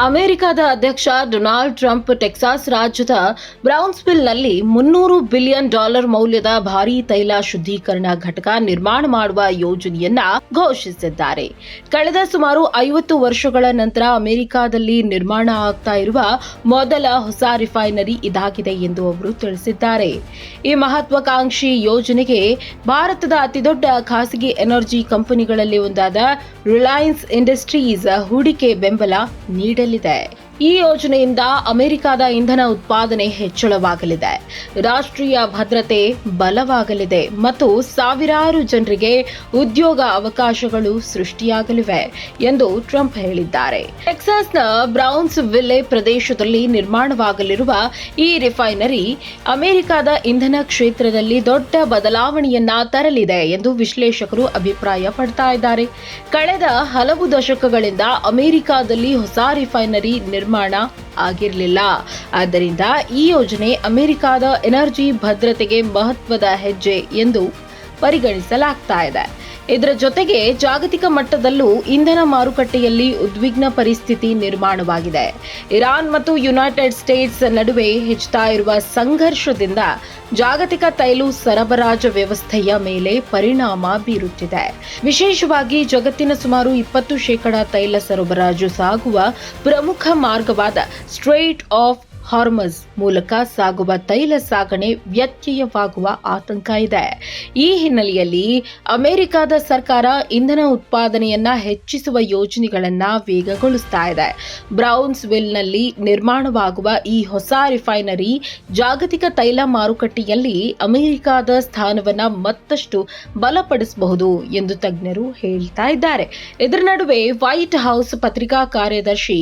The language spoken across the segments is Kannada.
ಅಮೆರಿಕದ ಅಧ್ಯಕ್ಷ ಡೊನಾಲ್ಡ್ ಟ್ರಂಪ್ ಟೆಕ್ಸಾಸ್ ರಾಜ್ಯದ ಬ್ರೌನ್ಸ್ವಿಲ್ನಲ್ಲಿ $300 ಬಿಲಿಯನ್ ಮೌಲ್ಯದ ಭಾರೀ ತೈಲ ಶುದ್ಧೀಕರಣ ಘಟಕ ನಿರ್ಮಾಣ ಮಾಡುವ ಯೋಜನೆಯನ್ನ ಘೋಷಿಸಿದ್ದಾರೆ. ಕಳೆದ ಸುಮಾರು 50 ವರ್ಷಗಳ ನಂತರ ಅಮೆರಿಕದಲ್ಲಿ ನಿರ್ಮಾಣ ಆಗ್ತಾ ಇರುವ ಮೊದಲ ಹೊಸ ರಿಫೈನರಿ ಇದಾಗಿದೆ ಎಂದು ಅವರು ತಿಳಿಸಿದ್ದಾರೆ. ಈ ಮಹತ್ವಾಕಾಂಕ್ಷಿ ಯೋಜನೆಗೆ ಭಾರತದ ಅತಿದೊಡ್ಡ ಖಾಸಗಿ ಎನರ್ಜಿ ಕಂಪನಿಗಳಲ್ಲಿ ಒಂದಾದ ರಿಲಯನ್ಸ್ ಇಂಡಸ್ಟ್ರೀಸ್ ಹೂಡಿಕೆ ಬೆಂಬಲ ನೀಡಲಿದೆ. ಈ ಯೋಜನೆಯಿಂದ ಅಮೆರಿಕದ ಇಂಧನ ಉತ್ಪಾದನೆ ಹೆಚ್ಚಳವಾಗಲಿದೆ, ರಾಷ್ಟ್ರೀಯ ಭದ್ರತೆ ಬಲವಾಗಲಿದೆ ಮತ್ತು ಸಾವಿರಾರು ಜನರಿಗೆ ಉದ್ಯೋಗ ಅವಕಾಶಗಳು ಸೃಷ್ಟಿಯಾಗಲಿವೆ ಎಂದು ಟ್ರಂಪ್ ಹೇಳಿದ್ದಾರೆ. ಟೆಕ್ಸಾಸ್ನ ಬ್ರೌನ್ಸ್ವಿಲ್ಲೆ ಪ್ರದೇಶದಲ್ಲಿ ನಿರ್ಮಾಣವಾಗಲಿರುವ ಈ ರಿಫೈನರಿ ಅಮೆರಿಕದ ಇಂಧನ ಕ್ಷೇತ್ರದಲ್ಲಿ ದೊಡ್ಡ ಬದಲಾವಣೆಯನ್ನ ತರಲಿದೆ ಎಂದು ವಿಶ್ಲೇಷಕರು ಅಭಿಪ್ರಾಯ ಪಡ್ತಾ ಇದ್ದಾರೆ. ಕಳೆದ ಹಲವು ದಶಕಗಳಿಂದ ಅಮೆರಿಕದಲ್ಲಿ ಹೊಸ ರಿಫೈನರಿ ನಿರ್ಮಾಣ ಆಗಿರಲಿಲ್ಲ. ಆದ್ದರಿಂದ ಈ ಯೋಜನೆ ಅಮೆರಿಕದ ಎನರ್ಜಿ ಭದ್ರತೆಗೆ ಮಹತ್ವದ ಹೆಜ್ಜೆ ಎಂದು ಪರಿಗಣಿಸಲಾಗ್ತಾ ಇದೆ. ಇದರ ಜೊತೆಗೆ ಜಾಗತಿಕ ಮಟ್ಟದಲ್ಲೂ ಇಂಧನ ಮಾರುಕಟ್ಟೆಯಲ್ಲಿ ಉದ್ವಿಗ್ನ ಪರಿಸ್ಥಿತಿ ನಿರ್ಮಾಣವಾಗಿದೆ. ಇರಾನ್ ಮತ್ತು ಯುನೈಟೆಡ್ ಸ್ಟೇಟ್ಸ್ ನಡುವೆ ಹೆಚ್ಚುತ್ತಾ ಇರುವ ಸಂಘರ್ಷದಿಂದ ಜಾಗತಿಕ ತೈಲ ಸರಬರಾಜು ವ್ಯವಸ್ಥೆಯ ಮೇಲೆ ಪರಿಣಾಮ ಬೀರುತ್ತಿದೆ. ವಿಶೇಷವಾಗಿ ಜಗತ್ತಿನ ಸುಮಾರು 20% ತೈಲ ಸರಬರಾಜು ಸಾಗುವ ಪ್ರಮುಖ ಮಾರ್ಗವಾದ ಸ್ಟ್ರೈಟ್ ಆಫ್ ಹಾರ್ಮಜ್ ಮೂಲಕ ಸಾಗುವ ತೈಲ ಸಾಗಣೆ ವ್ಯತ್ಯಯವಾಗುವ ಆತಂಕ ಇದೆ. ಈ ಹಿನ್ನೆಲೆಯಲ್ಲಿ ಅಮೆರಿಕದ ಸರ್ಕಾರ ಇಂಧನ ಉತ್ಪಾದನೆಯನ್ನ ಹೆಚ್ಚಿಸುವ ಯೋಜನೆಗಳನ್ನ ವೇಗಗೊಳಿಸ್ತಾ ಇದೆ. ಬ್ರೌನ್ಸ್ವಿಲ್ನಲ್ಲಿ ನಿರ್ಮಾಣವಾಗುವ ಈ ಹೊಸ ರಿಫೈನರಿ ಜಾಗತಿಕ ತೈಲ ಮಾರುಕಟ್ಟೆಯಲ್ಲಿ ಅಮೆರಿಕದ ಸ್ಥಾನವನ್ನ ಮತ್ತಷ್ಟು ಬಲಪಡಿಸಬಹುದು ಎಂದು ತಜ್ಞರು ಹೇಳ್ತಾ ಇದ್ದಾರೆ. ಇದರ ನಡುವೆ ವೈಟ್ ಹೌಸ್ ಪತ್ರಿಕಾ ಕಾರ್ಯದರ್ಶಿ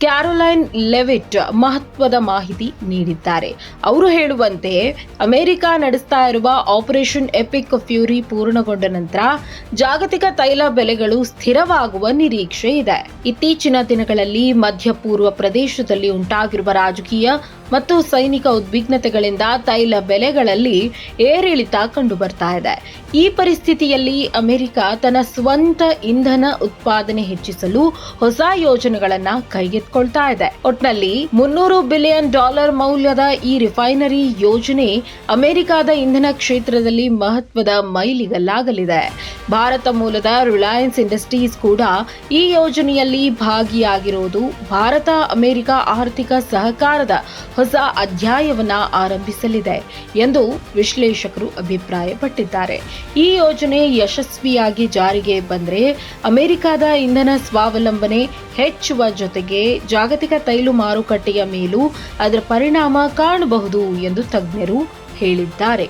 ಕ್ಯಾರೋಲೈನ್ ಲೆವಿಟ್ ಮಹತ್ವದ ಮಾಹಿತಿ ನೀಡಿದ್ದಾರೆ. ಅವರು ಹೇಳುವಂತೆ ಅಮೆರಿಕ ನಡೆಸ್ತಾ ಇರುವ ಆಪರೇಷನ್ ಎಪಿಕ್ ಫ್ಯೂರಿ ಪೂರ್ಣಗೊಂಡ ನಂತರ ಜಾಗತಿಕ ತೈಲ ಬೆಲೆಗಳು ಸ್ಥಿರವಾಗುವ ನಿರೀಕ್ಷೆ ಇದೆ. ಇತ್ತೀಚಿನ ದಿನಗಳಲ್ಲಿ ಮಧ್ಯಪೂರ್ವ ಪ್ರದೇಶದಲ್ಲಿ ಉಂಟಾಗಿರುವ ರಾಜಕೀಯ ಮತ್ತು ಸೈನಿಕ ಉದ್ವಿಗ್ನತೆಗಳಿಂದ ತೈಲ ಬೆಲೆಗಳಲ್ಲಿ ಏರಿಳಿತ ಕಂಡು ಬರ್ತಾ ಇದೆ. ಈ ಪರಿಸ್ಥಿತಿಯಲ್ಲಿ ಅಮೆರಿಕ ತನ್ನ ಸ್ವಂತ ಇಂಧನ ಉತ್ಪಾದನೆ ಹೆಚ್ಚಿಸಲು ಹೊಸ ಯೋಜನೆಗಳನ್ನ ಕೈಗೆತ್ತಿಕೊಳ್ತಾ ಇದೆ. ಒಟ್ನಲ್ಲಿ $300 ಬಿಲಿಯನ್ ಮೌಲ್ಯದ ಈ ರಿಫೈನರಿ ಯೋಜನೆ ಅಮೆರಿಕದ ಇಂಧನ ಕ್ಷೇತ್ರದಲ್ಲಿ ಮಹತ್ವದ ಮೈಲಿಗಲ್ಲಾಗಲಿದೆ. ಭಾರತ ಮೂಲದ ರಿಲಯನ್ಸ್ ಇಂಡಸ್ಟ್ರೀಸ್ ಕೂಡ ಈ ಯೋಜನೆಯಲ್ಲಿ ಭಾಗಿಯಾಗಿರುವುದು ಭಾರತ ಅಮೆರಿಕ ಆರ್ಥಿಕ ಸಹಕಾರದ ಹೊಸ ಅಧ್ಯಾಯವನ್ನ ಆರಂಭಿಸಲಿದೆ ಎಂದು ವಿಶ್ಲೇಷಕರು ಅಭಿಪ್ರಾಯಪಟ್ಟಿದ್ದಾರೆ. ಈ ಯೋಜನೆ ಯಶಸ್ವಿಯಾಗಿ ಜಾರಿಗೆ ಬಂದರೆ ಅಮೆರಿಕದ ಇಂಧನ ಸ್ವಾವಲಂಬನೆ ಹೆಚ್ಚುವ ಜೊತೆಗೆ ಜಾಗತಿಕ ತೈಲ ಮಾರುಕಟ್ಟೆಯ ಮೇಲೂ ಅದರ ಪರಿಣಾಮ ಕಾಣಬಹುದು ಎಂದು ತಜ್ಞರು ಹೇಳಿದ್ದಾರೆ.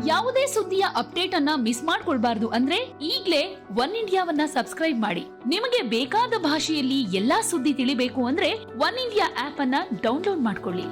ಯಾವುದೇ ಸುದ್ದಿಯ ಅಪ್ಡೇಟ್ ಅನ್ನ ಮಿಸ್ ಮಾಡ್ಕೊಳ್ಬಾರ್ದು ಅಂದ್ರೆ ಈಗ್ಲೇ ಒನ್ ಇಂಡಿಯಾವನ್ನ ಸಬ್ಸ್ಕ್ರೈಬ್ ಮಾಡಿ. ನಿಮಗೆ ಬೇಕಾದ ಭಾಷೆಯಲ್ಲಿ ಎಲ್ಲಾ ಸುದ್ದಿ ತಿಳಿಬೇಕು ಅಂದ್ರೆ ಒನ್ ಇಂಡಿಯಾ ಆಪ್ ಅನ್ನ ಡೌನ್ಲೋಡ್ ಮಾಡ್ಕೊಳ್ಳಿ.